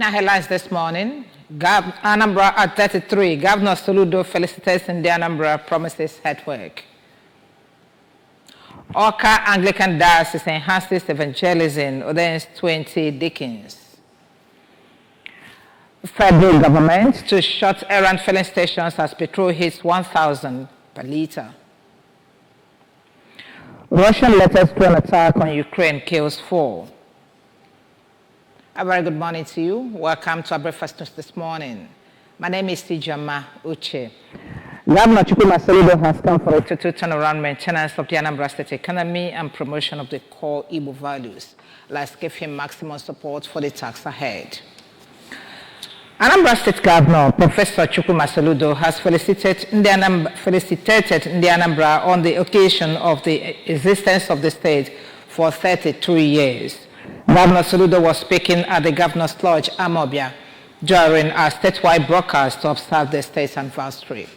In our headlines this morning, Anambra at 33, Governor Soludo felicitates in the Anambra promises head work. Awka Anglican Diocese enhances evangelism, ordains 20 deacons. Federal government to shut errand filling stations as petrol hits 1,000 per litre. Russian letters to an attack on Ukraine kills 4. A very good morning to you. Welcome to our breakfast news this morning. My name is Tijama Uche. Governor Chukwuma Soludo has come for a total turnaround maintenance of the Anambra State economy and promotion of the core Igbo values. Let's give him maximum support for the task ahead. Anambra State Governor Professor Chukwuma Soludo has felicitated the Anambra on the occasion of the existence of the state for 32 years. Governor Soludo was speaking at the Governor's Lodge, Amobia, during a statewide broadcast to observe the state's anniversary.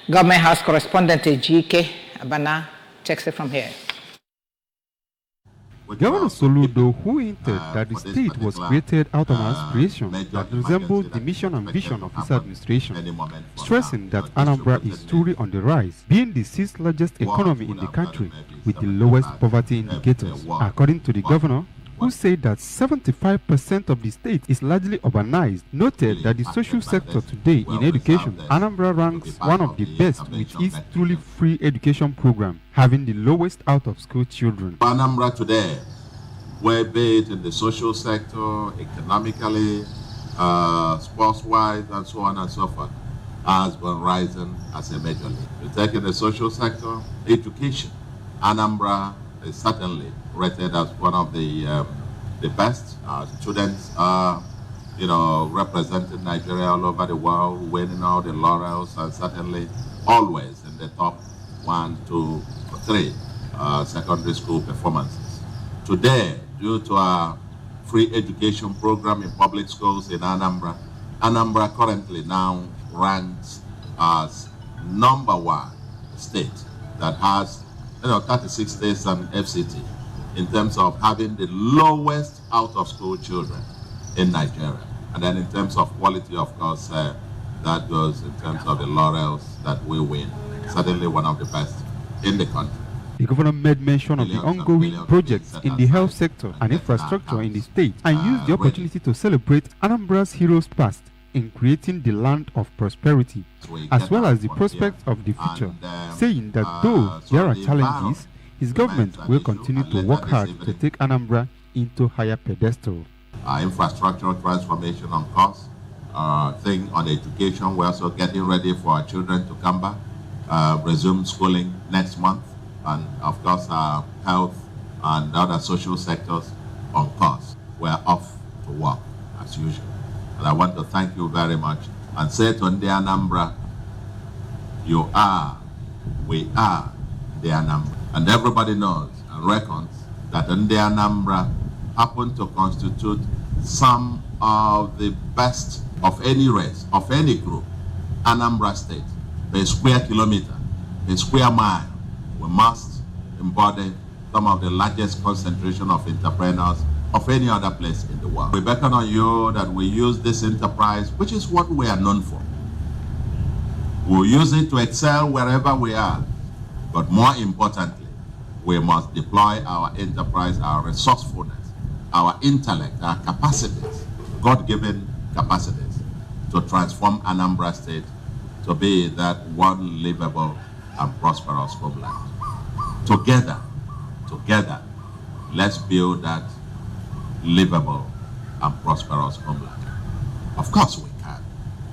Government House correspondent G.K. Abana takes it from here. Governor Soludo, who hinted that the state was created out of an aspiration that resembled the mission and vision of his administration, stressing that Anambra is truly on the rise, being the 6th largest economy in the country with the lowest poverty indicators. According to the governor, who said that 75% of the state is largely urbanized, noted that the social sector today in education, Anambra ranks one of the best with its truly free education program, having the lowest out-of-school children. Anambra today, where be it in the social sector, economically, sports-wise, and so on and so forth, has been rising as a major league. You take in the social sector, education, Anambra is certainly rated as one of the best. Students are, representing Nigeria all over the world, winning all the laurels, and certainly always in the top 1, 2, or 3 secondary school performances. Today, due to our free education program in public schools in Anambra, Anambra currently now ranks as #1 state that has 36 states and FCT in terms of having the lowest out-of-school children in Nigeria. And then in terms of quality, of course, that goes in terms of the laurels that we win. Certainly one of the best in the country. The governor made mention of the ongoing projects in the health sector and infrastructure in the state and used the opportunity to celebrate Anambra's heroes past in creating the land of prosperity, as well as the prospects of the future, saying that though there are challenges, his government will continue to work hard to take Anambra into higher pedestal. Infrastructural transformation on course, thing on education, we're also getting ready for our children to come back, resume schooling next month, and of course health and other social sectors on course. We're off to work as usual. And I want to thank you very much and say to the Anambra, we are the Anambra. And everybody knows and reckons that the Anambra happen to constitute some of the best of any race, of any group. Anambra State, per square kilometer, per square mile, we must embody some of the largest concentration of entrepreneurs of any other place in the world. We beckon on you that we use this enterprise, which is what we are known for. We'll use it to excel wherever we are, but more importantly, we must deploy our enterprise, our resourcefulness, our intellect, our capacities, God-given capacities, to transform Anambra State to be that one livable and prosperous homeland. Together, let's build that livable and prosperous homeland. Of course we can.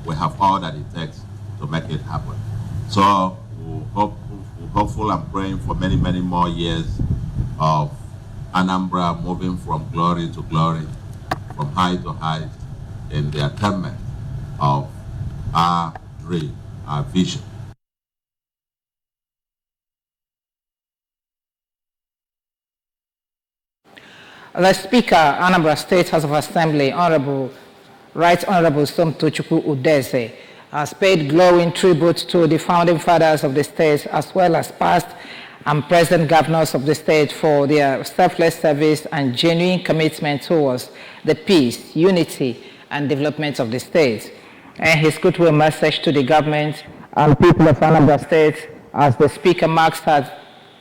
We have all that it takes to make it happen. So we're hopeful and praying for many, many more years of Anambra moving from glory to glory, from height to height, in the attainment of our dream, our vision. The Speaker, Anambra State House of Assembly, Right Honorable Somtochukwu Udeze, has paid glowing tribute to the founding fathers of the state as well as past and present governors of the state for their selfless service and genuine commitment towards the peace, unity, and development of the state. And his goodwill message to the government and people of Anambra State as the Speaker marks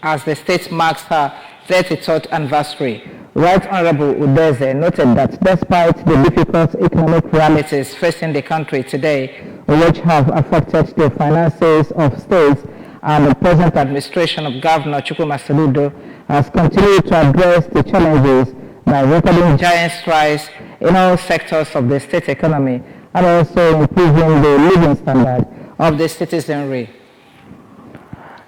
as the state marks her 33rd anniversary. Right Honorable Udeze noted that despite the difficult economic realities facing the country today, which have affected the finances of states, and the present administration of Governor Chukwuma Soludo has continued to address the challenges by recording giant strides in all sectors of the state economy and also improving the living standard of the citizenry.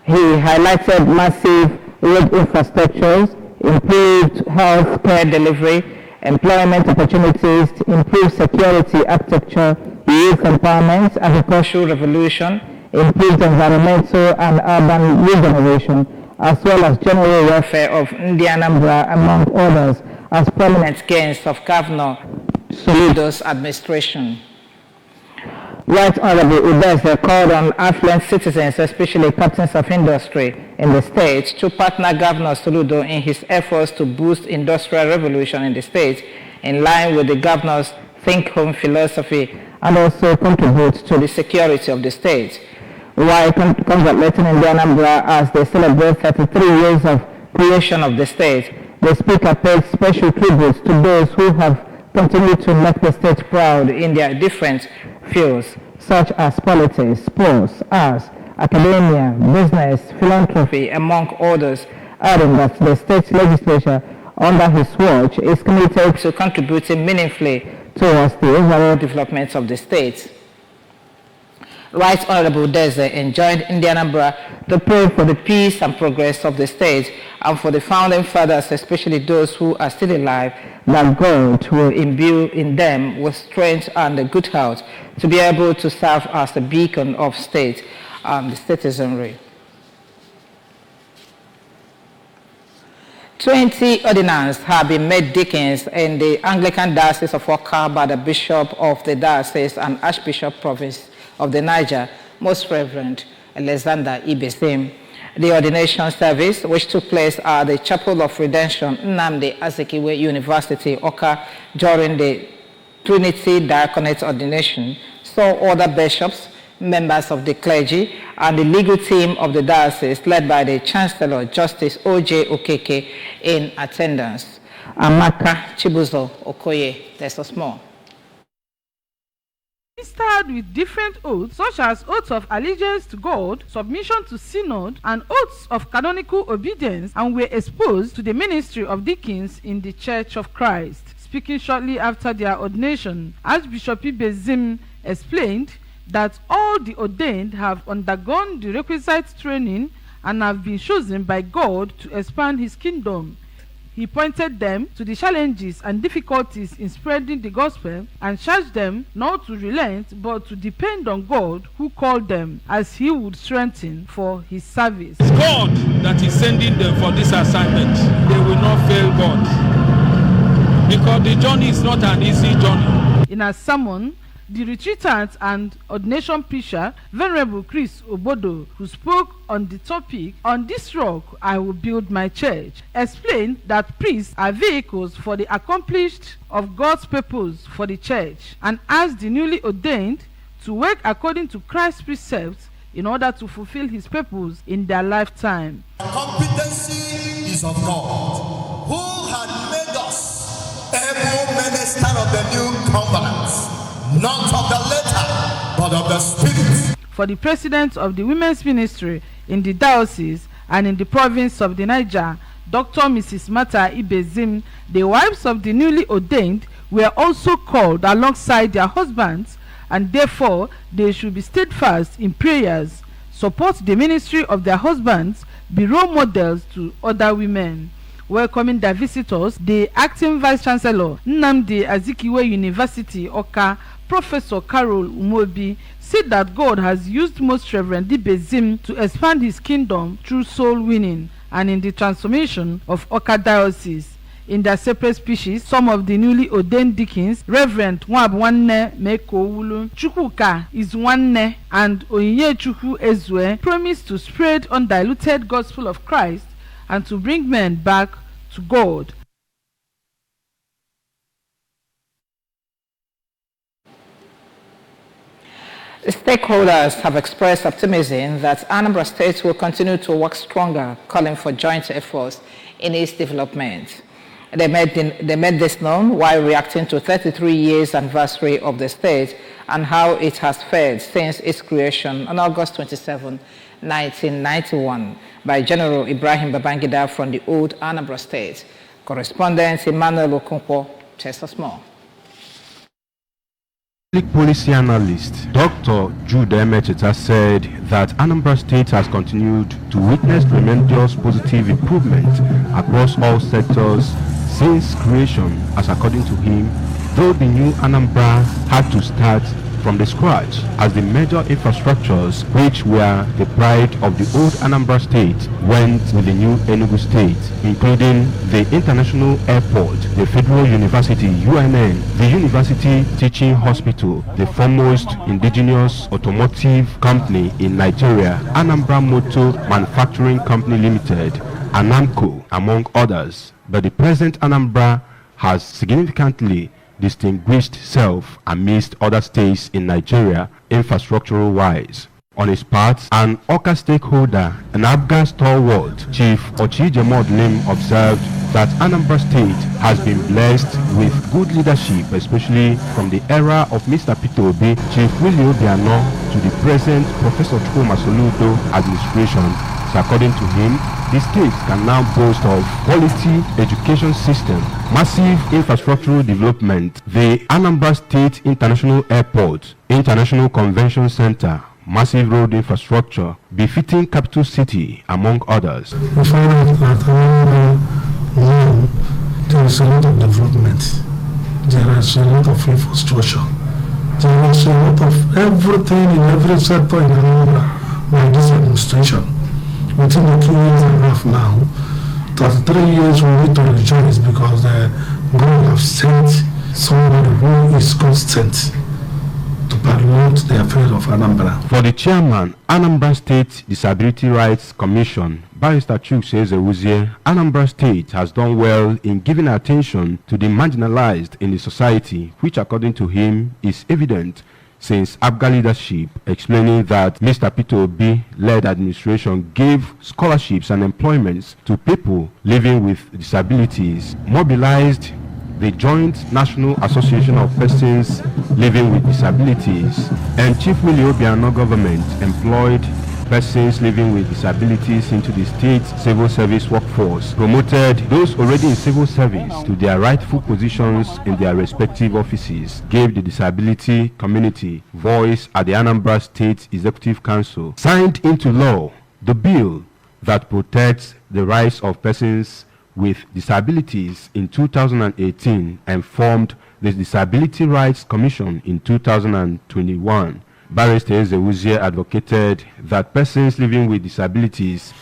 He highlighted massive road infrastructures, improved health care delivery, employment opportunities, improved security architecture, youth empowerment, agricultural revolution, improved environmental and urban regeneration, as well as general welfare of Anambra, among others, as prominent gains of Governor Soludo's administration. Right Honorable Udeze called on affluent citizens, especially captains of industry in the state, to partner Governor Soludo in his efforts to boost industrial revolution in the state, in line with the governor's think home philosophy, and also contribute to the security of the state. While congratulating Anambra as they celebrate 33 years of creation of the state, the Speaker paid special tribute to those who have continued to make the state proud in their different fields, such as politics, sports, arts, academia, business, philanthropy, among others, adding that the state legislature under his watch is committed to contributing meaningfully towards the overall development of the state. Right Honorable Udeze enjoined Anambra to pray for the peace and progress of the state and for the founding fathers, especially those who are still alive, that God will imbue in them with strength and a good health to be able to serve as a beacon of state and the citizenry. 20 ordinands have been made deacons in the Anglican Diocese of Awka by the Bishop of the Diocese and Archbishop Province of the Niger, Most Reverend Alexander Ibezim. The ordination service, which took place at the Chapel of Redemption, Nnamdi Azikiwe University, Awka, during the Trinity Diaconate ordination, saw other bishops, members of the clergy, and the legal team of the diocese, led by the Chancellor, Justice O.J. Okeke, in attendance. Amaka Chibuzo Okoye, there's us more. Started with different oaths such as oaths of allegiance to God, submission to synod, and oaths of canonical obedience, and were exposed to the ministry of deacons in the Church of Christ. Speaking shortly after their ordination, Archbishop Ibezim explained that all the ordained have undergone the requisite training and have been chosen by God to expand his kingdom. He pointed them to the challenges and difficulties in spreading the gospel and charged them not to relent but to depend on God who called them, as he would strengthen for his service. It's God that is sending them for this assignment. They will not fail God, because the journey is not an easy journey. In a sermon, the retreatant and ordination preacher, Venerable Chris Obodo, who spoke on the topic, "On this rock I will build my church," explained that priests are vehicles for the accomplished of God's purpose for the church, and asked the newly ordained to work according to Christ's precepts in order to fulfill his purpose in their lifetime. Competency is of God, who had made us able ministers of the new covenant. Not of the letter, but of the spirit. For the president of the women's ministry in the diocese and in the province of the Niger, Dr. Mrs. Mata Ibezim, the wives of the newly ordained were also called alongside their husbands, and therefore they should be steadfast in prayers, support the ministry of their husbands, be role models to other women. Welcoming their visitors, the acting vice chancellor, Nnamdi Azikiwe University, Awka, Professor Carol Umobi, said that God has used Most Reverend Ibezim to expand his kingdom through soul winning and in the transformation of Awka Diocese. In their separate speeches, some of the newly ordained deacons, Reverend Nwabwanne Mekowulu, Chukwuka Izwanne, and Onyinye Chukwu Ezwe, promised to spread undiluted gospel of Christ and to bring men back to God. The stakeholders have expressed optimism that Anambra State will continue to work stronger, calling for joint efforts in its development. They made this known while reacting to 33 years anniversary of the state and how it has fared since its creation on August 27, 1991 by General Ibrahim Babangida from the old Anambra State. Correspondent Emmanuel Okonkwo tells us more. Public policy analyst Dr. Jude Emecheta said that Anambra State has continued to witness tremendous positive improvement across all sectors since creation, as according to him, though the new Anambra had to start from the scratch, as the major infrastructures which were the pride of the old Anambra State went with the new Enugu State, including the International Airport, the Federal University UNN, the University Teaching Hospital, the foremost indigenous automotive company in Nigeria, Anambra Motor Manufacturing Company Limited, Anamco, among others. But the present Anambra has significantly distinguished itself amidst other states in Nigeria infrastructural-wise. On his part, an Awka stakeholder, an Abga stalwart, Chief Ochijemod Lim, observed that Anambra State has been blessed with good leadership, especially from the era of Mr. Peter Obi, Chief Willie Obiano, to the present Professor Chukwuma Soludo administration. So according to him, the state can now boast of quality education system, massive infrastructural development, the Anambra State International Airport, International Convention Center, massive road infrastructure, befitting capital city, among others. We find out that there is a lot of development, there is a lot of infrastructure, there is a lot of everything in every sector in Anambra by this administration. Within the 2 years and a half now, 33 years we need to rejoice because God have sent somebody who is constant to promote the affairs of Anambra. For the chairman, Anambra State Disability Rights Commission, Barrister Chuks Ezewuzie, Anambra State has done well in giving attention to the marginalized in the society, which according to him is evident since Abga leadership, explaining that Mr. Peter Obi-led administration gave scholarships and employments to people living with disabilities, mobilized the Joint National Association of Persons Living with Disabilities, and Chief Willie Obiano government employed persons living with disabilities into the state civil service workforce, promoted those already in civil service to their rightful positions in their respective offices, gave the disability community voice at the Anambra State Executive Council, signed into law the bill that protects the rights of persons with disabilities in 2018 and formed the Disability Rights Commission in 2021. Barrister Ezewuzie advocated that persons living with disabilities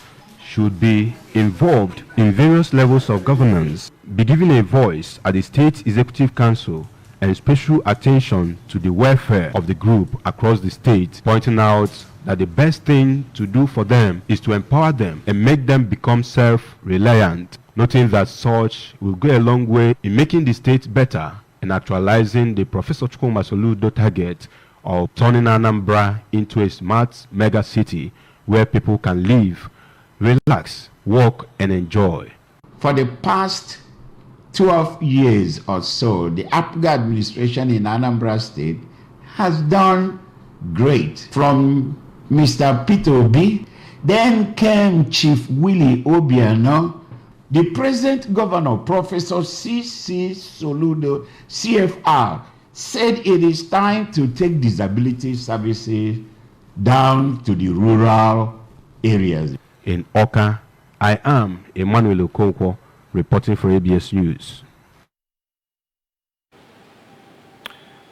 should be involved in various levels of governance, be given a voice at the State Executive Council, and special attention to the welfare of the group across the state, pointing out that the best thing to do for them is to empower them and make them become self-reliant, noting that such will go a long way in making the state better and actualizing the Professor Chukwuma Soludo target of turning Anambra into a smart mega city where people can live, relax, work, and enjoy. For the past 12 years or so, the APGA administration in Anambra State has done great. From Mr. Peter Obi, then came Chief Willie Obiano, the present governor, Professor C.C. Soludo, CFR, said it is time to take disability services down to the rural areas. In Awka, I am Emmanuel Okonkwo, reporting for ABS News.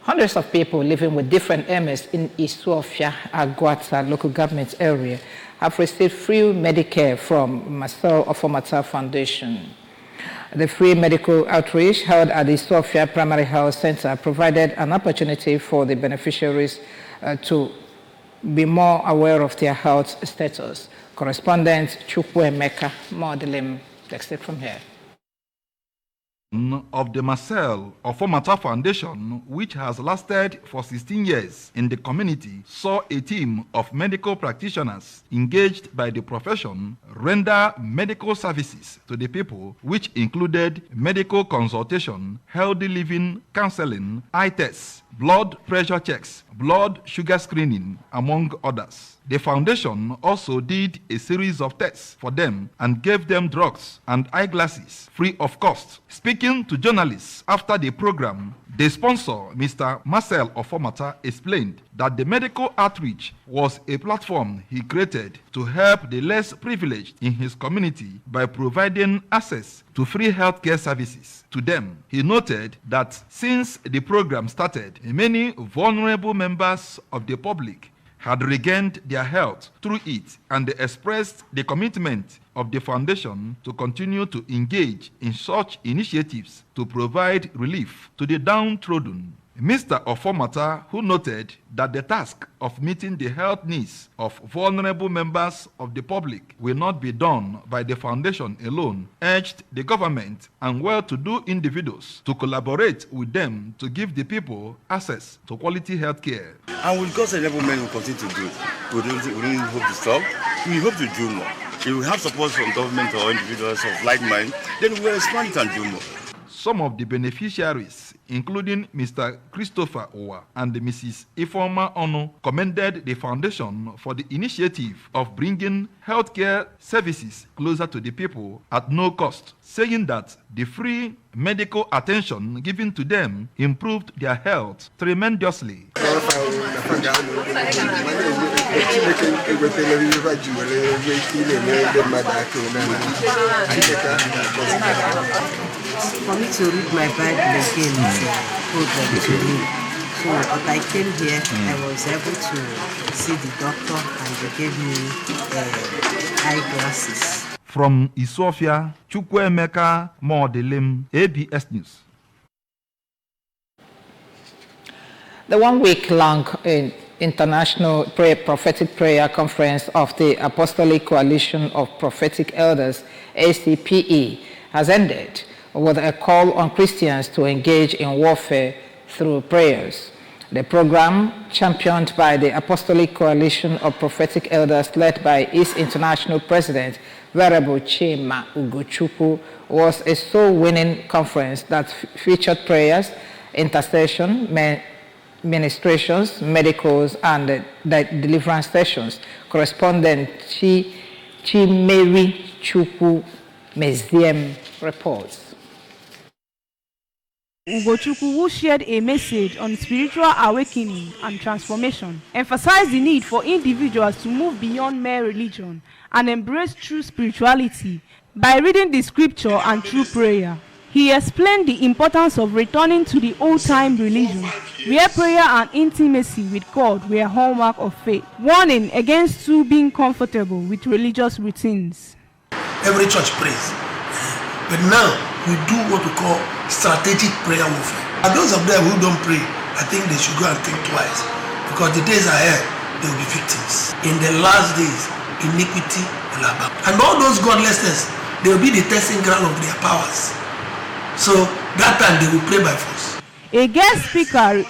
Hundreds of people living with different MS in Isuofia, Agwata local government area have received free Medicare from Marcel Ofomata Foundation. The free medical outreach held at the Sofia Primary Health Center provided an opportunity for the beneficiaries to be more aware of their health status. Correspondent Chukwu Emeka Modelim texted from here. of the Marcel Ofomata Foundation, which has lasted for 16 years in the community, saw a team of medical practitioners engaged by the profession render medical services to the people, which included medical consultation, healthy living, counseling, eye tests, blood pressure checks, blood sugar screening, among others. The foundation also did a series of tests for them and gave them drugs and eyeglasses free of cost. Speaking to journalists after the program, the sponsor, Mr. Marcel Ofomata, explained that the medical outreach was a platform he created to help the less privileged in his community by providing access to free healthcare services to them. He noted that since the program started, many vulnerable members of the public had regained their health through it, and they expressed the commitment of the foundation to continue to engage in such initiatives to provide relief to the downtrodden. Mr. Ofomata, who noted that the task of meeting the health needs of vulnerable members of the public will not be done by the foundation alone, urged the government and well-to-do individuals to collaborate with them to give the people access to quality health care. And with God's enablement, we'll continue to do it. We don't hope to stop. We hope to do more. If we have support from government or individuals of like mind, then we will expand it and do more. Some of the beneficiaries, including Mr. Christopher Owa and Mrs. Ifoma Ono, commended the foundation for the initiative of bringing healthcare services closer to the people at no cost, saying that the free medical attention given to them improved their health tremendously. For me to read my Bible again is a problem to me. So when I came here, I was able to see the doctor and they gave me eyeglasses. From Isofia, Chukwuemeka Modelim, ABS News. The one-week-long International Prophetic Prayer Conference of the Apostolic Coalition of Prophetic Elders, ACPE, has ended with a call on Christians to engage in warfare through prayers. The program, championed by the Apostolic Coalition of Prophetic Elders led by its international president, Venerable Chima Ugochukwu, was a soul-winning conference that featured prayers, intercession, ministrations, medicals, and deliverance sessions. Correspondent Chimeri Chukwu Meziem reports. Ugochukwu, who shared a message on spiritual awakening and transformation, emphasized the need for individuals to move beyond mere religion and embrace true spirituality by reading the scripture and through prayer. He explained the importance of returning to the old-time religion, where prayer and intimacy with God were a hallmark of faith, warning against too being comfortable with religious routines. Every church prays, but now we do what we call strategic prayer warfare. And those of them who don't pray, I think they should go and think twice, because the days ahead, they will be victims. In the last days, iniquity will abound. And all those godlessness, they will be the testing ground of their powers. So that time they will pray by force. A guest speaker,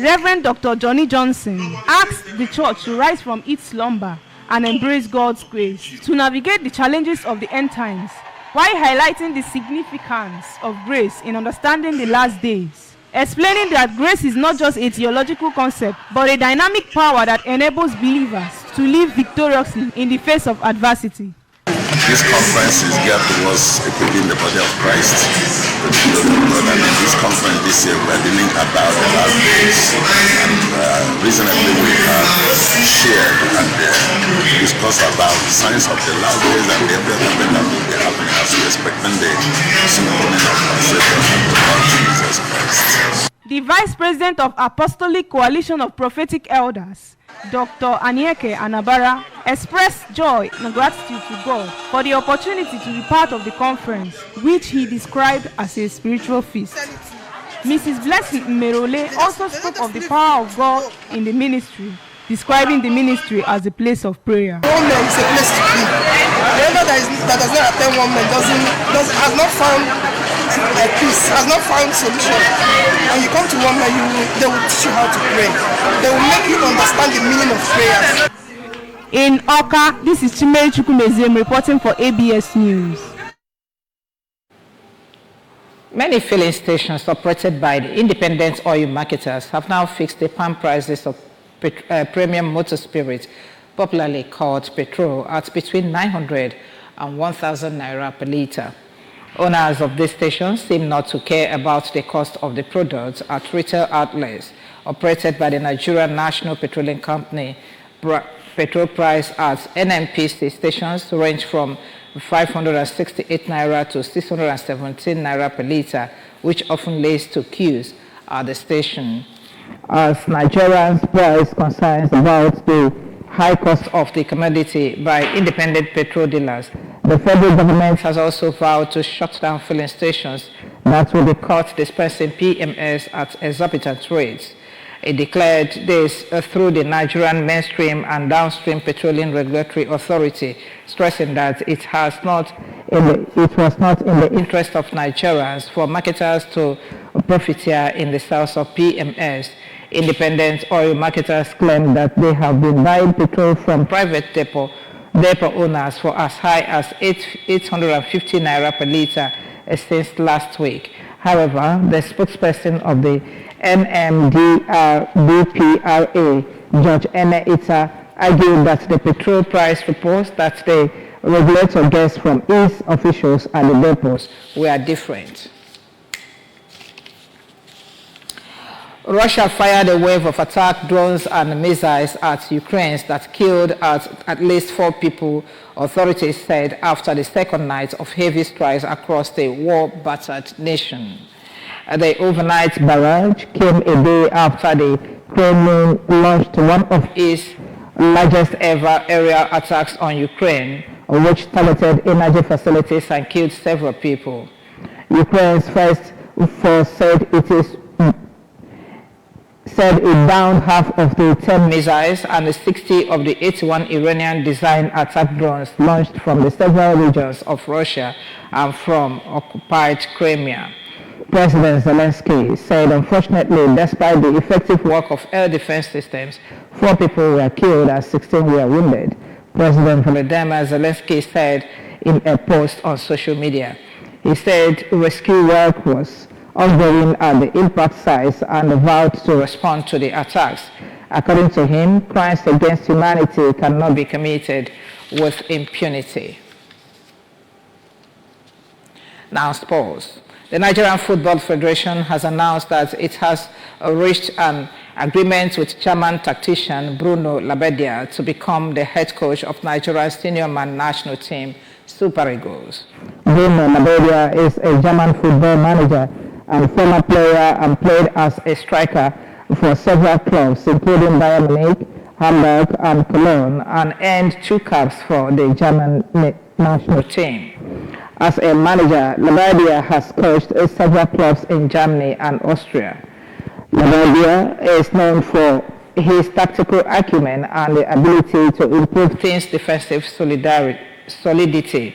Reverend Dr. Johnny Johnson, asked the church to rise from its slumber and embrace God's grace to navigate the challenges of the end times, while highlighting the significance of grace in understanding the last days, explaining that grace is not just a theological concept, but a dynamic power that enables believers to live victoriously in the face of adversity. This conference is geared towards equipping the body of Christ with the glory of God. And in this conference this year, we are dealing about the last days. And reasonably, we have shared and discussed about signs of the last days and the development that will be happening as we expecting the soon coming of our Savior and the Lord Jesus Christ. The Vice President of Apostolic Coalition of Prophetic Elders, Dr. Anieke Anabara, expressed joy and gratitude to God for the opportunity to be part of the conference, which he described as a spiritual feast. Mrs. Blessing Merole also spoke of the power of God in the ministry, describing the ministry as a place of prayer. One man is a place to be. Whoever that does not attend one man has not found peace, has not found solution. When you come to one man, they will teach you how to pray. They will make you understand the meaning of prayers. In Awka, this is Chimere Chukwumeziem reporting for ABS News. Many filling stations operated by the independent oil marketers have now fixed the pump prices of premium motor spirit, popularly called petrol, at between 900 and 1,000 naira per litre. Owners of these stations seem not to care about the cost of the products at retail outlets operated by the Nigerian National Petroleum Company. Petrol price at NNPC stations range from 568 naira to 617 naira per litre, which often leads to queues at the station. As Nigerians voice concerns about the high cost of the commodity by independent petrol dealers, the federal government has also vowed to shut down filling stations that will be caught dispensing PMS at exorbitant rates. It declared this through the Nigerian Mainstream and Downstream Petroleum Regulatory Authority, stressing that it was not in the interest of Nigerians for marketers to profiteer in the sales of PMS. Independent oil marketers claim that they have been buying petrol from private depot owners for as high as 850 naira per litre since last week. However, the spokesperson of the NMDPRA, George Ene Ita, argued that the petrol price reports that the regulator gets from its officials at the depots were different. Russia fired a wave of attack drones and missiles at Ukraine that killed at least 4 people, authorities said, after the second night of heavy strikes across the war-battered nation. The overnight barrage came a day after the Kremlin launched one of its largest ever aerial attacks on Ukraine, which targeted energy facilities and killed several people. Ukraine's First Force said it downed half of the 10 missiles and 60 of the 81 Iranian-designed attack drones launched from the several regions of Russia and from occupied Crimea. President Zelensky said, unfortunately, despite the effective work of air defense systems, 4 people were killed and 16 were wounded. President Volodymyr Zelensky said in a post on social media. He said rescue work was ongoing at the impact sites and vowed to respond to the attacks. According to him, crimes against humanity cannot be committed with impunity. Now, sports. The Nigerian Football Federation has announced that it has reached an agreement with German tactician Bruno Labbadia to become the head coach of Nigeria's senior man national team, Super Eagles. Bruno Labbadia is a German football manager and former player and played as a striker for several clubs, including Bayern Munich, Hamburg, and Cologne, and earned 2 caps for the German national team. As a manager, Labbadia has coached several clubs in Germany and Austria. Labbadia is known for his tactical acumen and the ability to improve teams' defensive solidity.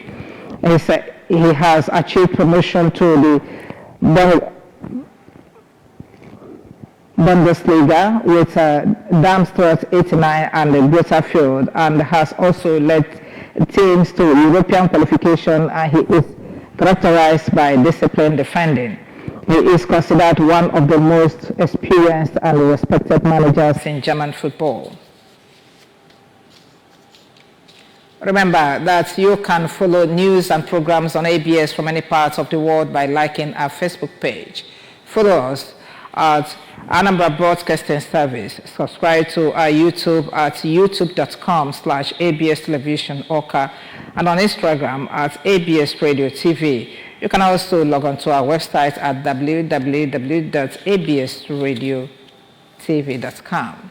He has achieved promotion to the Bundesliga with Darmstadt 89 and the Greuther and has also led teams to European qualification, and he is characterized by disciplined defending. He is considered one of the most experienced and respected managers in German football. Remember that you can follow news and programs on ABS from any part of the world by liking our Facebook page. Follow us at Anambra Broadcasting Service. Subscribe to our YouTube at youtube.com/ABS Television Awka and on Instagram at ABS Radio TV. You can also log on to our website at www.absradiotv.com.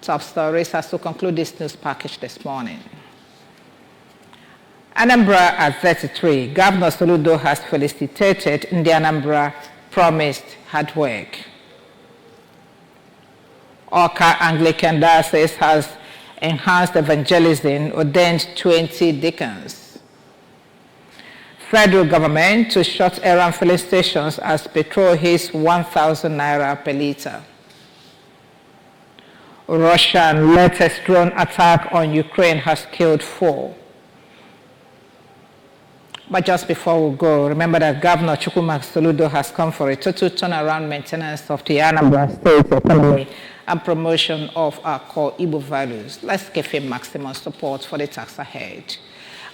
Top stories as to conclude this news package this morning. Anambra at 33, Governor Soludo has felicitated Ndi Anambra promised hard work. Awka Anglican Diocese has enhanced evangelism, ordained 20 deacons. Federal government to shut errand filling stations as petrol hits 1,000 naira per litre. Russian latest drone attack on Ukraine has killed 4. But just before we go, remember that Governor Chukwuma Soludo has come for a total turnaround maintenance of the Anambra State economy and promotion of our core Igbo values. Let's give him maximum support for the task ahead.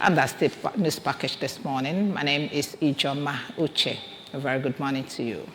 And that's the news package this morning. My name is Ijoma Uche. A very good morning to you.